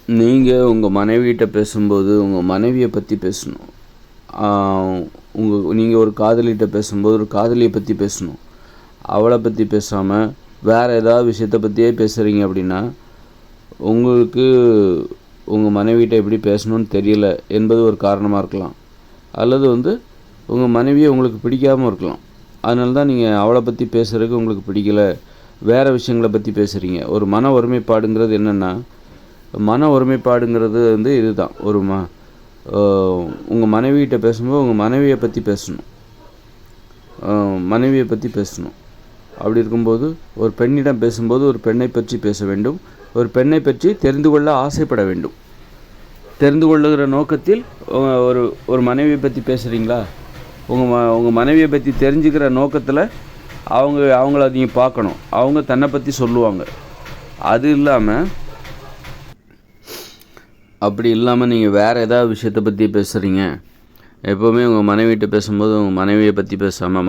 நீங்கள் உங்கள் மனைவிகிட்ட பேசும்போது உங்கள் மனைவியை பற்றி பேசணும். நீங்கள் ஒரு காதலிகிட்ட பேசும்போது ஒரு காதலியை பற்றி பேசணும். அவளை பற்றி பேசாமல் வேறு ஏதாவது விஷயத்தை பற்றியே பேசுகிறீங்க அப்படின்னா உங்களுக்கு உங்கள் மனைவிகிட்ட எப்படி பேசணும்னு தெரியல என்பது ஒரு காரணமாக இருக்கலாம். அல்லது உங்கள் மனைவியை உங்களுக்கு பிடிக்காமல் இருக்கலாம். அதனால தான் நீங்கள் அவளை பற்றி பேசுகிறதுக்கு உங்களுக்கு பிடிக்கல, வேறு விஷயங்களை பற்றி பேசுகிறீங்க. ஒரு மன ஒருமைப்பாடுங்கிறது என்னென்னா, மன ஒருமைப்பாடுங்கிறது இதுதான். உங்கள் மனைவிகிட்ட பேசும்போது உங்கள் மனைவியை பற்றி பேசணும். மனைவியை பற்றி பேசணும். அப்படி இருக்கும்போது ஒரு பெண்ணிடம் பேசும்போது ஒரு பெண்ணை பற்றி பேச வேண்டும். ஒரு பெண்ணை பற்றி தெரிந்து கொள்ள ஆசைப்பட வேண்டும். தெரிந்து கொள்ளுகிற நோக்கத்தில் ஒரு மனைவியை பற்றி பேசுகிறீங்களா? உங்கள் மனைவியை பற்றி தெரிஞ்சுக்கிற நோக்கத்தில் அவங்கள நீங்கள் பார்க்கணும். அவங்க தன்னை பற்றி சொல்லுவாங்க. அப்படி இல்லாமல் நீங்கள் வேறு ஏதாவது விஷயத்தை பற்றி பேசுகிறீங்க. எப்போவுமே உங்கள் மனைவிகிட்ட பேசும்போது உங்கள் மனைவியை பற்றி பேசாமல்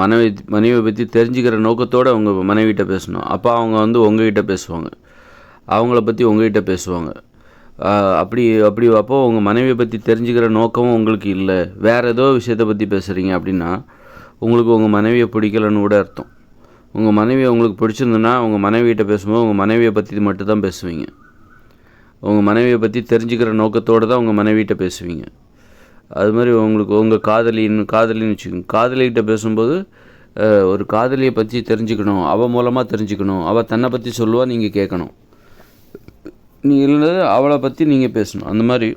மனைவியை பற்றி தெரிஞ்சுக்கிற நோக்கத்தோடு உங்கள் மனைவிகிட்ட பேசணும். அப்போ அவங்க உங்கள்கிட்ட பேசுவாங்க. அவங்கள பற்றி உங்கள்கிட்ட பேசுவாங்க. அப்போது உங்கள் மனைவியை பற்றி தெரிஞ்சுக்கிற நோக்கமும் உங்களுக்கு இல்லை, வேறு ஏதோ விஷயத்தை பற்றி பேசுகிறீங்க அப்படின்னா உங்களுக்கு உங்கள் மனைவியை பிடிக்கலன்னு கூட அர்த்தம். உங்கள் மனைவியை உங்களுக்கு பிடிச்சிருந்துன்னா உங்கள் மனைவிகிட்ட பேசும்போது உங்கள் மனைவியை பற்றி மட்டும் தான் பேசுவீங்க. உங்கள் மனைவியை பற்றி தெரிஞ்சுக்கிற நோக்கத்தோடு தான் உங்கள் மனைவிகிட்ட பேசுவீங்க. அது மாதிரி உங்கள் காதலின்னு வச்சுக்கோங்க. காதலிகிட்ட பேசும்போது ஒரு காதலியை பற்றி தெரிஞ்சுக்கணும், அவள் மூலமாக தெரிஞ்சுக்கணும். அவள் தன்னை பற்றி சொல்லுவாள், நீங்கள் கேட்கணும். இல்லைன்னா அவளை பற்றி நீங்கள் பேசணும். அந்த மாதிரி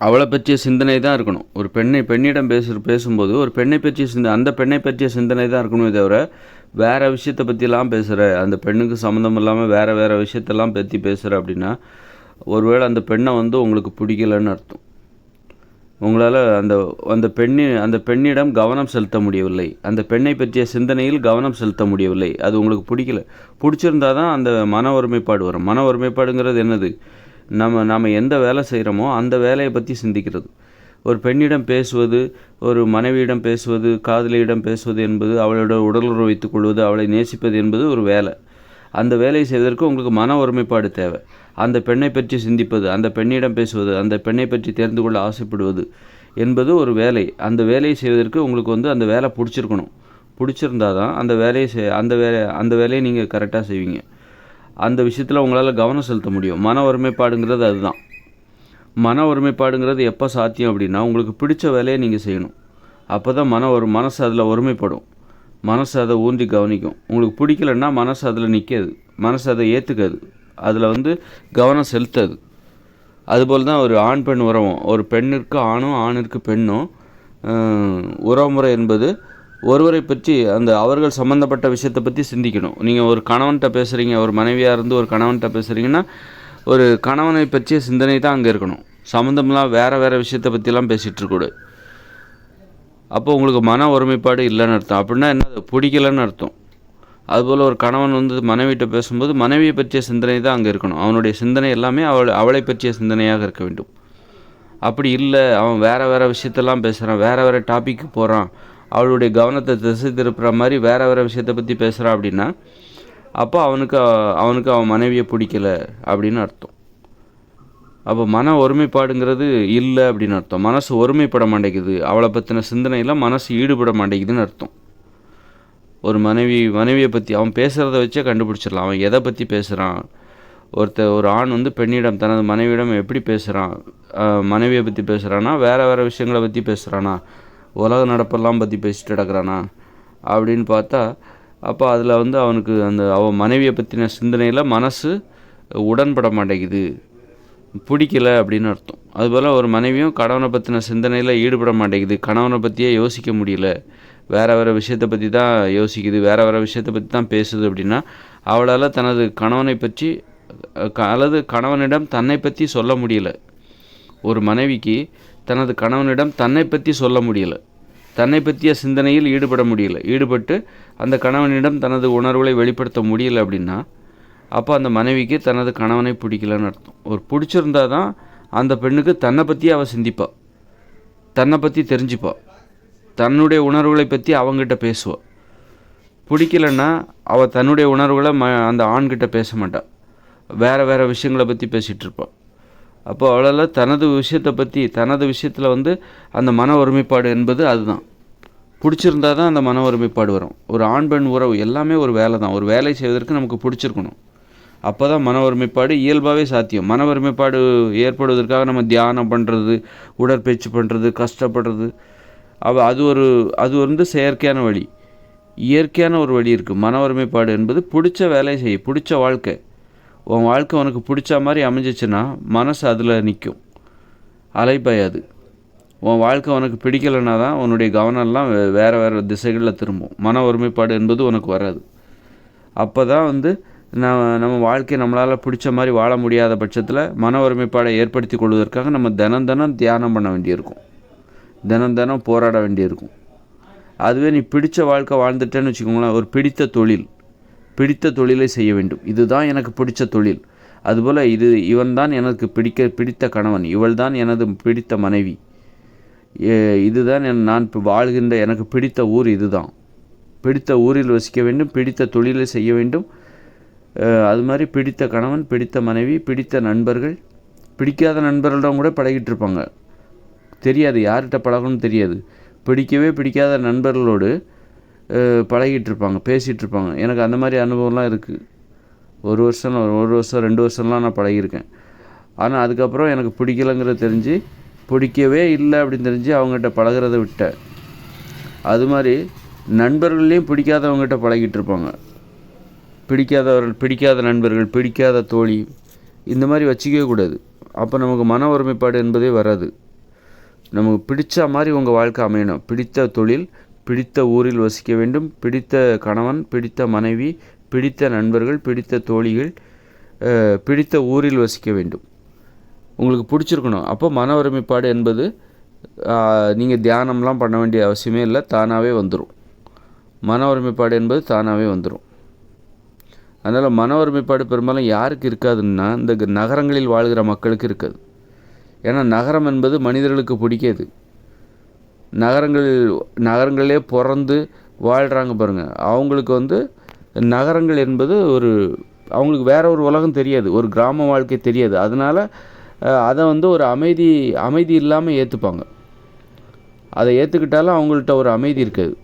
அவளை பற்றிய சிந்தனை தான் இருக்கணும். ஒரு பெண்ணிடம் பேசும்போது ஒரு பெண்ணை பற்றிய அந்த பெண்ணை பற்றிய சிந்தனை தான் இருக்கணுமே தவிர வேறு விஷயத்தை பற்றிலாம் பேசுகிற, அந்த பெண்ணுக்கு சம்மந்தம் இல்லாமல் வேறு விஷயத்தெல்லாம் பற்றி பேசுகிற அப்படின்னா ஒருவேளை அந்த பெண்ணை உங்களுக்கு பிடிக்கலன்னு அர்த்தம். உங்களால் அந்த பெண்ணிடம் கவனம் செலுத்த முடியவில்லை, அந்த பெண்ணை பற்றிய சிந்தனையில் கவனம் செலுத்த முடியவில்லை. அது உங்களுக்கு பிடிக்கல. பிடிச்சிருந்தால் தான் அந்த மன ஒருமைப்பாடு வரும். மன ஒருமைப்பாடுங்கிறது என்னது? நம்ம எந்த வேலை செய்கிறோமோ அந்த வேலையை பற்றி சிந்திக்கிறது. ஒரு பெண்ணிடம் பேசுவது, ஒரு மனைவியிடம் பேசுவது, காதலியிடம் பேசுவது என்பது, அவளோட உடலுறவு வைத்துக் கொள்வது, அவளை நேசிப்பது என்பது ஒரு வேலை. அந்த வேலையை செய்வதற்கு உங்களுக்கு மன ஒருமைப்பாடு தேவை. அந்த பெண்ணை பற்றி சிந்திப்பது, அந்த பெண்ணிடம் பேசுவது, அந்த பெண்ணை பற்றி தெரிந்து கொள்ள ஆசைப்படுவது என்பது ஒரு வேலை. அந்த வேலையை செய்வதற்கு உங்களுக்கு அந்த வேலை பிடிச்சிருக்கணும். பிடிச்சிருந்தால் தான் அந்த வேலையை நீங்கள் கரெக்டாக செய்வீங்க. அந்த விஷயத்தில் உங்களால் கவனம் செலுத்த முடியும். மன ஒருமைப்பாடுங்கிறது அதுதான். மன ஒருமைப்பாடுங்கிறது எப்போ சாத்தியம் அப்படின்னா உங்களுக்கு பிடிச்ச வேலையை நீங்கள் செய்யணும். அப்போ தான் மனசு அதில் ஒருமைப்படும். மனசு அதை ஊன்றி கவனிக்கும். உங்களுக்கு பிடிக்கலன்னா மனசு அதில் நிற்காது, மனசு அதை ஏற்றுக்காது, அதில் கவனம் செலுத்தாது. அதுபோல் தான் ஒரு ஆண் பெண் உறவும். ஒரு பெண்ணிற்கு ஆணும் ஆணிற்கு பெண்ணும் உறவுமுறை என்பது ஒருவரை பற்றி அவர்கள் சம்மந்தப்பட்ட விஷயத்தை பற்றி சிந்திக்கணும். நீங்கள் ஒரு கணவன்கிட்ட பேசுகிறீங்க, ஒரு மனைவியாக இருந்து ஒரு கணவன்கிட்ட பேசுகிறீங்கன்னா ஒரு கணவனை பற்றிய சிந்தனை தான் அங்கே இருக்கணும். சம்மந்தம்லாம் வேறு விஷயத்தை பற்றிலாம் பேசிகிட்டு இருக்கக்கூடாது. அப்போ உங்களுக்கு மன ஒருமைப்பாடு இல்லைன்னு அர்த்தம். அப்படின்னா என்ன? பிடிக்கலன்னு அர்த்தம். அதுபோல் ஒரு கணவன் மனைவிட்ட பேசும்போது மனைவியை பற்றிய சிந்தனை தான் அங்கே இருக்கணும். அவனுடைய சிந்தனை எல்லாமே அவளை பற்றிய சிந்தனையாக இருக்க வேண்டும். அப்படி இல்லை, அவன் வேறு விஷயத்தெல்லாம் பேசுகிறான், வேறு டாபிக்கு போகிறான், அவளுடைய கவனத்தை திசை திருப்புற மாதிரி வேறு விஷயத்தை பற்றி பேசுகிறான் அப்படின்னா அப்போ அவனுக்கு அவன் மனைவியை பிடிக்கலை அப்படின்னு அர்த்தம். அப்போ மன ஒருமைப்பாடுங்கிறது இல்லை அப்படின்னு அர்த்தம். மனசு ஒருமைப்பட மாட்டேங்குது, அவளை பற்றின சிந்தனையில் மனசு ஈடுபட மாட்டேங்குதுன்னு அர்த்தம். ஒரு மனைவியை பற்றி அவன் பேசுகிறத வச்சே கண்டுபிடிச்சிடலாம் அவன் எதை பற்றி பேசுகிறான். ஒரு ஆண் பெண்ணிடம் தனது மனைவியிடம் எப்படி பேசுகிறான், மனைவியை பற்றி பேசுகிறானா, வேறு விஷயங்களை பற்றி பேசுகிறானா, உலக நடப்பெல்லாம் பற்றி பேசிட்டு கிடக்கிறானா அப்படின்னு பார்த்தா அப்போ அதில் அவனுக்கு அவன் மனைவியை பற்றின சிந்தனையில் மனசு உடன்பட மாட்டேங்குது, பிடிக்கலை அப்படின்னு அர்த்தம். அதுபோல் ஒரு மனைவியும் கணவனை பற்றின சிந்தனையில் ஈடுபட மாட்டேங்குது, கணவனை பற்றியே யோசிக்க முடியல, வேறு விஷயத்தை பற்றி தான் யோசிக்குது, வேறு விஷயத்தை பற்றி தான் பேசுது அப்படின்னா அவளால் தனது கணவனை பற்றி அல்லது கணவனிடம் தன்னை பற்றி சொல்ல முடியல. ஒரு மனைவிக்கு தனது கணவனிடம் தன்னை பற்றி சொல்ல முடியல, தன்னை பற்றிய சிந்தனையில் ஈடுபட்டு அந்த கணவனிடம் தனது உணர்வுகளை வெளிப்படுத்த முடியலை அப்படின்னா அப்போ அந்த மனைவிக்கு தனது கணவனை பிடிக்கலன்னு அர்த்தம். ஒரு பிடிச்சிருந்தா தான் அந்த பெண்ணுக்கு தன்னை பற்றி அவள் சிந்திப்பாள், தன்னை பற்றி தெரிஞ்சுப்பாள், தன்னுடைய உணர்வுகளை பற்றி அவங்ககிட்ட பேசுவாள். பிடிக்கலன்னா அவள் தன்னுடைய உணர்வுகளை அந்த ஆண்கிட்ட பேச மாட்டாள், வேறு விஷயங்களை பற்றி பேசிகிட்டு இருப்பாள். அப்போ அவளால் தனது விஷயத்தை பற்றி தனது விஷயத்தில் வந்து அந்த மன ஒருமைப்பாடு என்பது அதுதான். பிடிச்சிருந்தா தான் அந்த மன ஒருமைப்பாடு வரும். ஒரு ஆண் பெண் உறவு எல்லாமே ஒரு வேலை தான். ஒரு வேலை செய்வதற்கு நமக்கு பிடிச்சிருக்கணும். அப்போ தான் மன ஒருமைப்பாடு இயல்பாகவே சாத்தியம். மன ஒருமைப்பாடு ஏற்படுவதற்காக நம்ம தியானம் பண்ணுறது, உடற்பயிற்சி பண்ணுறது, கஷ்டப்படுறது, அது வந்து செயற்கையான வழி. இயற்கையான ஒரு வழி இருக்குது. மன ஒருமைப்பாடு என்பது பிடிச்ச வேலையை செய்ய, பிடிச்ச வாழ்க்கை. உன் வாழ்க்கை உனக்கு பிடிச்ச மாதிரி அமைஞ்சிச்சுன்னா மனசு அதில் நிற்கும், அலைப்பாயாது. உன் வாழ்க்கை உனக்கு பிடிக்கலைன்னா தான் உன்னுடைய கவனம்லாம் வேறு திசைகளில் திரும்பும். மன ஒருமைப்பாடு என்பது உனக்கு வராது. அப்போ தான் வந்து நம்ம வாழ்க்கையை நம்மளால் பிடிச்ச மாதிரி வாழ முடியாத பட்சத்தில் மன ஒருமைப்பாடை ஏற்படுத்தி கொள்வதற்காக நம்ம தினம் தியானம் பண்ண வேண்டியிருக்கும், தினம் போராட வேண்டியிருக்கும். அதுவே நீ பிடித்த வாழ்க்கை வாழ்ந்துட்டேன்னு வச்சுக்கோங்களேன், ஒரு பிடித்த தொழிலை செய்ய வேண்டும். இதுதான் எனக்கு பிடிச்ச தொழில். அதுபோல் இவன் தான் எனக்கு பிடித்த கணவன், இவள் தான் எனது பிடித்த மனைவி, இதுதான் நான் இப்போ வாழ்கின்ற எனக்கு பிடித்த ஊர், இதுதான் பிடித்த ஊரில் வசிக்க வேண்டும், பிடித்த தொழிலை செய்ய வேண்டும். அது மாதிரி பிடித்த கணவன், பிடித்த மனைவி, பிடித்த நண்பர்கள். பிடிக்காத நண்பர்களிடம் கூட பழகிட்டு இருப்பாங்க, தெரியாது யார்கிட்ட பழகணும்னு தெரியாது. பிடிக்காத நண்பர்களோடு பழகிட்டு இருப்பாங்க, பேசிகிட்டு இருப்பாங்க. எனக்கு அந்த மாதிரி அனுபவம்லாம் இருக்குது. ஒரு வருஷம் 2 வருஷம்லாம் நான் பழகியிருக்கேன். ஆனால் அதுக்கப்புறம் எனக்கு பிடிக்கலைங்கிறது தெரிஞ்சு, பிடிக்கவே இல்லை அப்படின்னு தெரிஞ்சு அவங்ககிட்ட பழகிறத விட்டேன். அது மாதிரி நண்பர்கள்லேயும் பிடிக்காதவங்ககிட்ட பழகிட்டு இருப்பாங்க. பிடிக்காத நண்பர்கள், பிடிக்காத தோழி, இந்த மாதிரி வச்சுக்கவே கூடாது. அப்போ நமக்கு மன ஒருமைப்பாடு என்பதே வராது. நமக்கு பிடிச்ச மாதிரி உங்கள் வாழ்க்கை அமையணும். பிடித்த தொழில், பிடித்த ஊரில் வசிக்க வேண்டும், பிடித்த கணவன், பிடித்த மனைவி, பிடித்த நண்பர்கள், பிடித்த தோழிகள், பிடித்த ஊரில் வசிக்க வேண்டும். உங்களுக்கு பிடிச்சிருக்கணும். அப்போ மன ஒருமைப்பாடு என்பது நீங்கள் தியானம்லாம் பண்ண வேண்டிய அவசியமே இல்லை, தானாகவே வந்துடும். மன ஒருமைப்பாடு என்பது தானாகவே வந்துடும். அதனால் மன ஒருமைப்பாடு பெரும்பாலும் யாருக்கு இருக்காதுன்னா, இந்த நகரங்களில் வாழ்கிற மக்களுக்கு இருக்காது. ஏன்னா நகரம் என்பது மனிதர்களுக்கு பிடிக்காது. நகரங்களிலே பிறந்து வாழ்கிறாங்க பாருங்கள், அவங்களுக்கு வந்து நகரங்கள் என்பது அவங்களுக்கு வேற ஒரு உலகம் தெரியாது, ஒரு கிராம வாழ்க்கை தெரியாது. அதனால் அதை வந்து ஒரு அமைதி இல்லாமல் ஏற்றுப்பாங்க. அதை ஏற்றுக்கிட்டாலும் அவங்கள்ட்ட ஒரு அமைதி இருக்காது.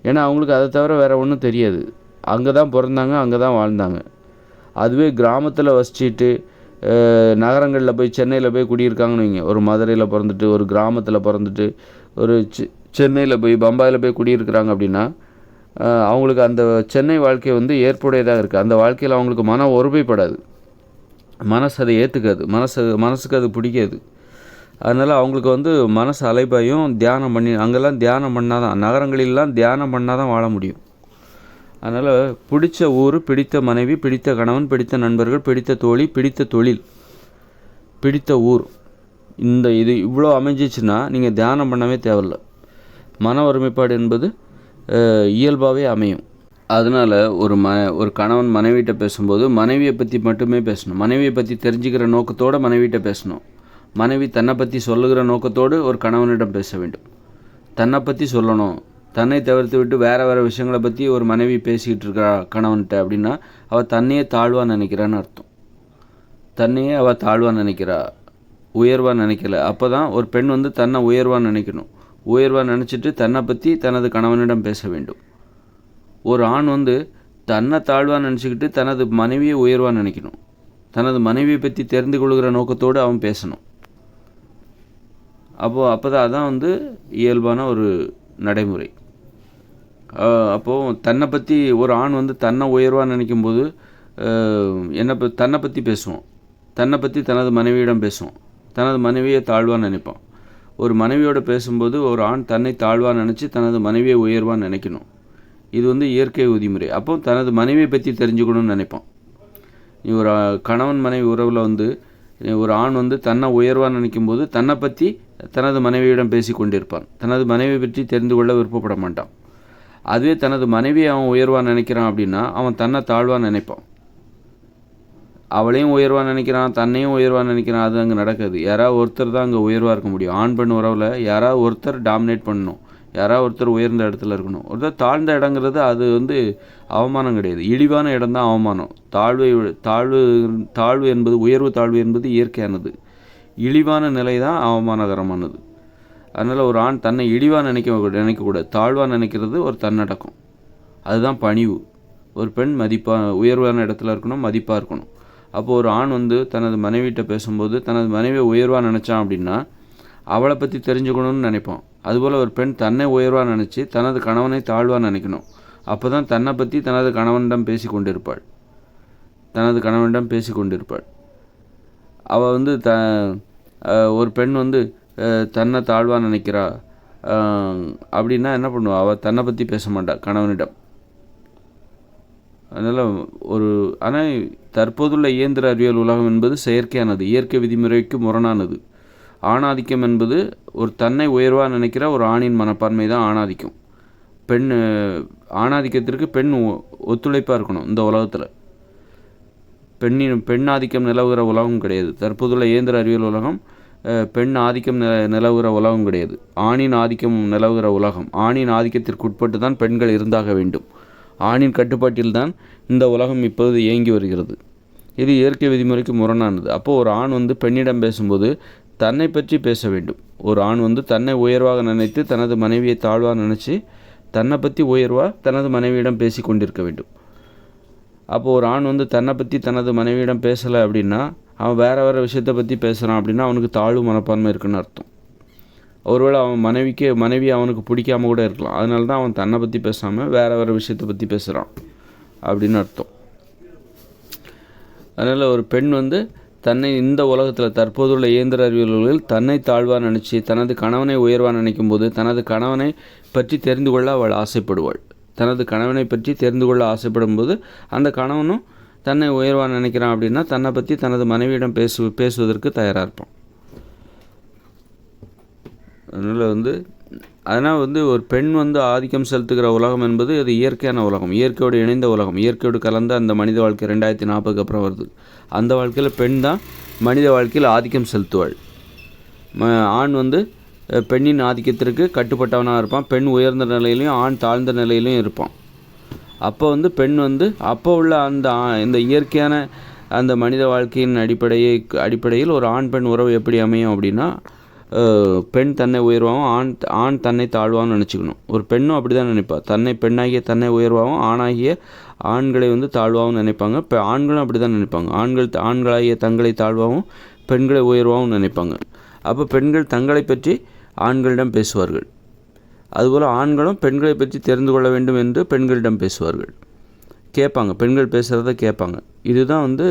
ஏன்னா அவங்களுக்கு அதை தவிர வேறு ஒன்றும் தெரியாது. அங்கே தான் பிறந்தாங்க, அங்கே தான் வாழ்ந்தாங்க. அதுவே கிராமத்தில் வசிச்சுட்டு நகரங்களில் போய் சென்னையில் போய் குடியிருக்காங்கன்னு வைங்க, ஒரு மதுரையில் பிறந்துட்டு, ஒரு கிராமத்தில் பிறந்துட்டு, ஒரு சென்னையில் போய் பம்பாயில் போய் குடியிருக்கிறாங்க அப்படின்னா, அவங்களுக்கு அந்த சென்னை வாழ்க்கை வந்து ஏற்புடையதாக இருக்குது. அந்த வாழ்க்கையில் அவங்களுக்கு மன ஒருமைப்படாது, மனசு அதை ஏற்றுக்காது, மனசுக்கு அது பிடிக்காது. அதனால் அவங்களுக்கு வந்து மனசு அலைபாயும். அங்கெல்லாம் தியானம் பண்ணால் தான், நகரங்களிலெலாம் தியானம் பண்ணால் தான் வாழ முடியும். அதனால் பிடிச்ச ஊர், பிடித்த மனைவி, பிடித்த கணவன், பிடித்த நண்பர்கள், பிடித்த தோழி, பிடித்த தொழில், பிடித்த ஊர், இது இவ்வளோ அமைஞ்சிச்சுன்னா நீங்கள் தியானம் பண்ணவே தேவையில்லை. மன ஒருமைப்பாடு என்பது இயல்பாகவே அமையும். அதனால் ஒரு கணவன் மனைவிட்ட பேசும்போது மனைவியை பற்றி மட்டுமே பேசணும். மனைவியை பற்றி தெரிஞ்சுக்கிற நோக்கத்தோடு மனைவிட்ட பேசணும். மனைவி தன்னை பற்றி சொல்லுகிற நோக்கத்தோடு ஒரு கணவனிடம் பேச வேண்டும். தன்னை பற்றி சொல்லணும். தன்னை தவிர்த்து விட்டு வேறு விஷயங்களை பற்றி ஒரு மனைவி பேசிக்கிட்டு இருக்கா கணவன்கிட்ட அப்படின்னா, அவள் தன்னையே தாழ்வாக நினைக்கிறான்னு அர்த்தம். தன்னையே அவள் தாழ்வாக நினைக்கிறா, உயர்வாக நினைக்கல. அப்போ தான் ஒரு பெண் வந்து தன்னை உயர்வாக நினைக்கணும். உயர்வாக நினச்சிட்டு தன்னை பற்றி தனது கணவனிடம் பேச வேண்டும். ஒரு ஆண் வந்து தன்னை தாழ்வாக நினச்சிக்கிட்டு தனது மனைவியை உயர்வாக நினைக்கணும். தனது மனைவியை பற்றி தெரிந்து கொள்கிற நோக்கத்தோடு அவன் பேசணும். அப்போ தான் அதான் வந்து இயல்பான ஒரு நடைமுறை. அப்போது தன்னை பற்றி ஒரு ஆண் வந்து தன்னை உயர்வாக நினைக்கும்போது தன்னை பற்றி பேசுவோம். தன்னை பற்றி தனது மனைவியிடம் பேசுவோம். தனது மனைவியை தாழ்வாக நினைப்பான். ஒரு மனைவியோடு பேசும்போது ஒரு ஆண் தன்னை தாழ்வாக நினச்சி தனது மனைவியை உயர்வாக நினைக்கணும். இது வந்து இயற்கை விதிமுறை. அப்போ தனது மனைவியை பற்றி தெரிஞ்சுக்கணும்னு நினைப்பான். ஒரு கணவன் மனைவி உறவில் வந்து ஒரு ஆண் வந்து தன்னை உயர்வாக நினைக்கும்போது தன்னை பற்றி தனது மனைவியிடம் பேசி கொண்டிருப்பான். தனது மனைவியை பற்றி தெரிந்து கொள்ள விருப்பப்பட மாட்டான். அதுவே தனது மனைவியை அவன் உயர்வாக நினைக்கிறான் அப்படின்னா அவன் தன்னை தாழ்வாக நினைப்பான். அவளையும் உயர்வாக நினைக்கிறான், தன்னையும் உயர்வாக நினைக்கிறான். அது அங்கே நடக்காது. யாராவது ஒருத்தர் தான் அங்கே உயர்வாக இருக்க முடியும். ஆண் பெண் உறவில் யாராவது ஒருத்தர் டாமினேட் பண்ணணும். யாராவது ஒருத்தர் உயர்ந்த இடத்துல இருக்கணும். ஒருத்தர் தாழ்ந்த இடங்கிறது அது வந்து அவமானம் கிடையாது, இழிவான இடம் தான் அவமானம். தாழ்வு என்பது, உயர்வு தாழ்வு என்பது இயற்கையானது. இழிவான நிலை தான் அவமானகரமானது. அதனால் ஒரு ஆண் தன்னை இழிவாக நினைக்கக்கூடாது. தாழ்வாக நினைக்கிறது ஒரு தன்னடக்கம், அதுதான் பணிவு. ஒரு பெண் உயர்வான இடத்துல இருக்கணும், மதிப்பாக இருக்கணும். அப்போது ஒரு ஆண் வந்து தனது மனைவிட்ட பேசும்போது தனது மனைவியை உயர்வாக நினச்சான் அப்படின்னா அவளை பற்றி தெரிஞ்சுக்கணும்னு நினைப்பான். அதுபோல் ஒரு பெண் தன்னை உயர்வாக நினச்சி தனது கணவனை தாழ்வாக நினைக்கணும். அப்போ தான் தன்னை பற்றி தனது கணவனிடம் பேசி கொண்டிருப்பாள். அவள் வந்து ஒரு பெண் வந்து தன்னை தாழ்வாக நினைக்கிறா அப்படின்னா என்ன பண்ணுவாள்? அவள் தன்னை பற்றி பேச மாட்டாள் கணவனிடம். அதனால் ஆனால் தற்போதுள்ள இயந்திர அறிவியல் உலகம் என்பது செயற்கையானது, இயற்கை விதிமுறைக்கு முரணானது. ஆணாதிக்கம் என்பது ஒரு தன்னை உயர்வாக நினைக்கிற ஒரு ஆணின் மனப்பான்மை தான் ஆணாதிக்கம். ஆணாதிக்கத்திற்கு பெண் ஒத்துழைப்பாக இருக்கணும். இந்த உலகத்தில் பெண் ஆதிக்கம் நிலவுகிற உலகம் கிடையாது. தற்போதுள்ள இயந்திர அறிவியல் உலகம் பெண் ஆதிக்கம் நிலவுகிற உலகம் கிடையாது. ஆணின் ஆதிக்கம் நிலவுகிற உலகம். ஆணின் ஆதிக்கத்திற்கு உட்பட்டு தான் பெண்கள் இருந்தாக வேண்டும். ஆணின் கட்டுப்பாட்டில்தான் இந்த உலகம் இப்போது இயங்கி வருகிறது. இது இயற்கை விதிமுறைக்கு முரணானது. அப்போது ஒரு ஆண் வந்து பெண்ணிடம் பேசும்போது தன்னை பற்றி பேச வேண்டும். ஒரு ஆண் வந்து தன்னை உயர்வாக நினைத்து தனது மனைவியை தாழ்வாக நினச்சி தன்னை பற்றி உயர்வாக தனது மனைவியிடம் பேசி கொண்டிருக்க வேண்டும். அப்போது ஒரு ஆண் வந்து தன்னை பற்றி தனது மனைவியிடம் பேசலை அப்படின்னா அவன் வேறு விஷயத்தை பற்றி பேசுகிறான் அப்படின்னா அவனுக்கு தாழ்வு மனப்பான்மை இருக்குன்னு அர்த்தம். ஒருவேளை அவன் மனைவி அவனுக்கு பிடிக்காம கூட இருக்கலாம். அதனால தான் அவன் தன்னை பற்றி பேசாமல் வேறு விஷயத்தை பற்றி பேசுகிறான் அப்படின்னு அர்த்தம். அதனால் ஒரு பெண் வந்து தன்னை இந்த உலகத்தில் தற்போதுள்ள இயந்திர அறிவியல்களில் தன்னை தாழ்வாக நினச்சி தனது கணவனை உயர்வாக நினைக்கும் போது தனது கணவனை பற்றி தெரிந்து கொள்ள அவள் ஆசைப்படுவாள். தனது கணவனை பற்றி தெரிந்து கொள்ள ஆசைப்படும் போது அந்த கணவனும் தன்னை உயர்வாக நினைக்கிறான் அப்படின்னா தன்னை பற்றி தனது மனைவியிடம் பேசுவதற்கு தயாராக இருப்பான். அதனால் வந்து ஒரு பெண் வந்து ஆதிக்கம் செலுத்துகிற உலகம் என்பது அது இயற்கையான உலகம், இயற்கையோடு இணைந்த உலகம், இயற்கையோடு கலந்த அந்த மனித வாழ்க்கை 2040 அப்புறம் வருது. அந்த வாழ்க்கையில் பெண் தான் மனித வாழ்க்கையில் ஆதிக்கம் செலுத்துவாள். ஆண் வந்து பெண்ணின் ஆதிக்கத்திற்கு கட்டுப்பட்டவனாக இருப்பான். பெண் உயர்ந்த நிலையிலையும் ஆண் தாழ்ந்த நிலையிலையும் இருப்பான். அப்போ வந்து பெண் வந்து அப்போ உள்ள இந்த இயற்கையான அந்த மனித வாழ்க்கையின் அடிப்படையில் ஒரு ஆண் பெண் உறவு எப்படி அமையும் அப்படின்னா பெண் தன்னை உயர்வாகவும் ஆண் தன்னை தாழ்வாகவும் நினச்சிக்கணும். ஒரு பெண்ணும் அப்படி தான் நினைப்பாள். பெண்ணாகிய தன்னை உயர்வாகவும் ஆண்களை வந்து தாழ்வாகவும் நினைப்பாங்க. இப்போ ஆண்களும் அப்படி தான் நினைப்பாங்க. ஆண்களாகிய தங்களை தாழ்வாகவும் பெண்களை உயர்வாகவும் நினைப்பாங்க. அப்போ பெண்கள் தங்களை பற்றி ஆண்களிடம் பேசுவார்கள். அதுபோல் ஆண்களும் பெண்களை பற்றி தெரிந்து கொள்ள வேண்டும் என்று பெண்களிடம் பேசுவார்கள், கேட்பாங்க. பெண்கள் பேசுகிறத கேட்பாங்க. இதுதான் வந்து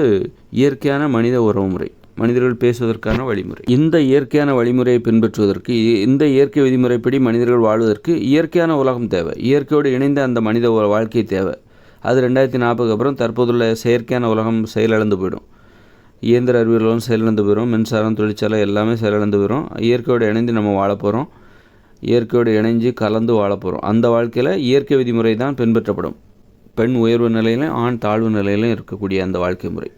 இயற்கையான மனித உறவு முறை, மனிதர்கள் பேசுவதற்கான வழிமுறை. இந்த இயற்கையான வழிமுறையை பின்பற்றுவதற்கு, இந்த இயற்கை விதிமுறைப்படி மனிதர்கள் வாழ்வதற்கு இயற்கையான உலகம் தேவை. இயற்கையோடு இணைந்த அந்த மனித வாழ்க்கை தேவை. அது 2040 அப்புறம் தற்போதுள்ள செயற்கையான உலகம் செயலிழந்து போயிடும். இயந்திர அறிவியல் உலகம் செயலிழந்து போயிடும். மின்சாரம், தொழிற்சாலை எல்லாமே செயலிழந்து போயிடும். இயற்கையோடு இணைந்து நம்ம வாழ போகிறோம். இயற்கையோடு இணைஞ்சு கலந்து வாழ போகிறோம். அந்த வாழ்க்கையில் இயற்கை விதிமுறை தான் பின்பற்றப்படும். பெண் உயர்வு நிலையிலும் ஆண் தாழ்வு நிலையிலும் இருக்கக்கூடிய அந்த வாழ்க்கை முறை.